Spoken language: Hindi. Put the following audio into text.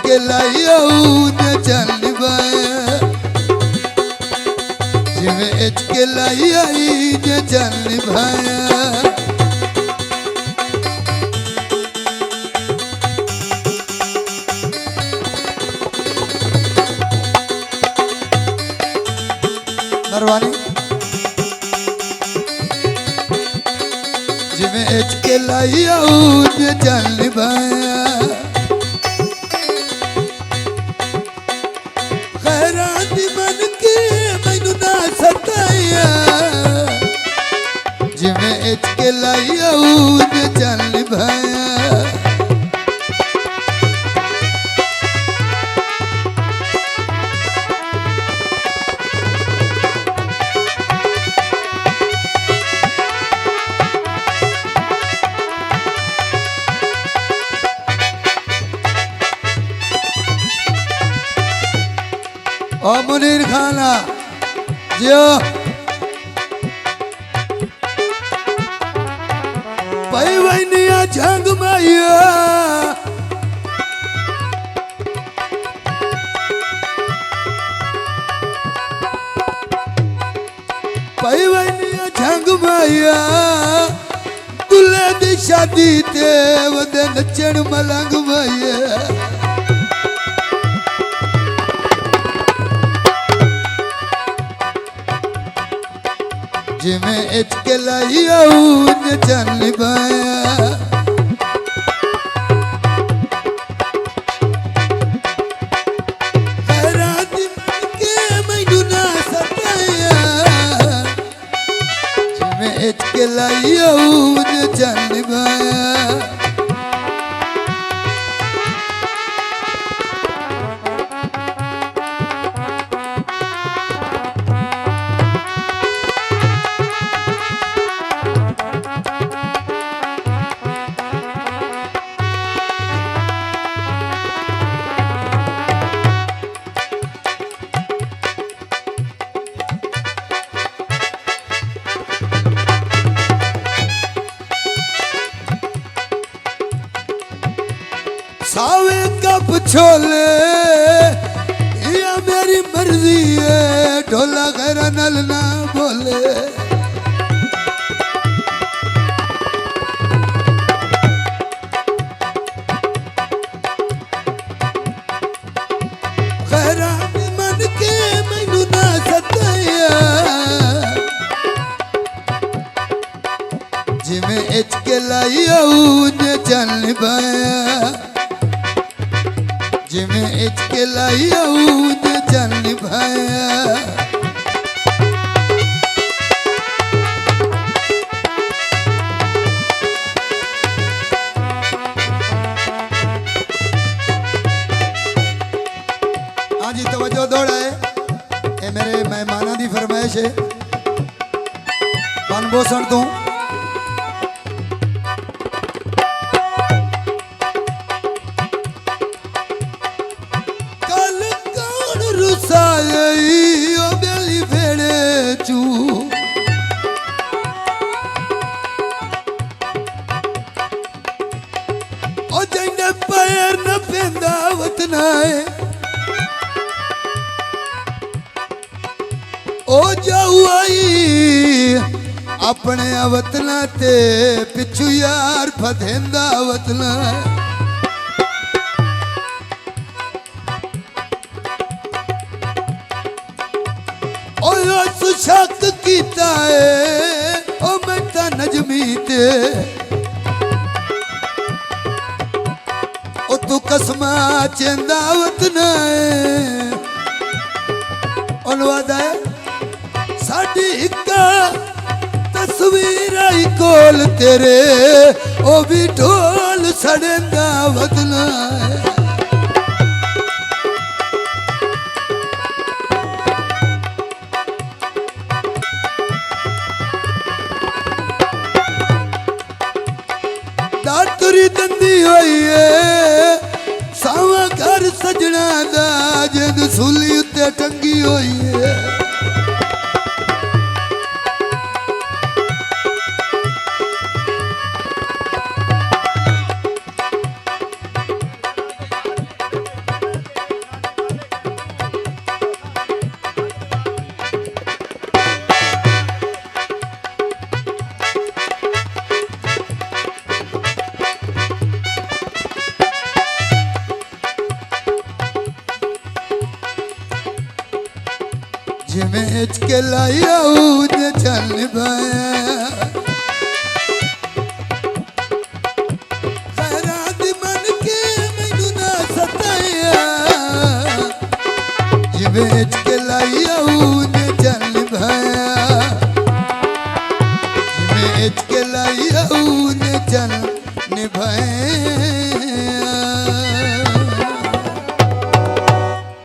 के लाइया ने चल निभाया जिमें एच के लाइया ने चल निभाया नरवानी जिमें एच के लाइया ने चल निभाया खैराती मन के मैनू ना सताया जिमें एच के लाइया ने चल निभाया ओ मुनीर खाना जियो भाई वैनिया झंग माया भाई वैनिया झंग माया दुल्हे दी शादी ते वदे नचण मलंग माया जिमें एच के लाइया ने चल निभाया खैराती मन के मैनू ना सताया जिमें एच के लाइया ने चल निभाया सावे कप छोले या मेरी मर्जी है ढोला घर नल ना बोले खैराती मन के मैनू ना सताया जिमें एच के लाइया ने चल निभाया जिमें एच के लाइया ने चल निभाया हाँ जी तवज्जो दौड़ा है ये मेरे मेहमाना दी फरमाइश है पान बोसण तू पैर न पेंदा वतना है ओ जाऊ आई अपने वतना ते पिछू यार फदेंदा वतना ओ शक कीता है ओ मैं ता नजमी ते तू कसमा चंदावत नाए वादा है साडी इक्का तस्वीर आई कोल तेरे ओ भी ढोल सड़ेंदावत नाए दातरी दंदी होई है सावा घर सजना दा जिंद सूली उत्ते टंगी होई है के लाया ऊने चल भाया खैरात मन के मैनू ना सताया बेच के लाया ऊने चल भाया बेच के लाया ऊने चल निभाए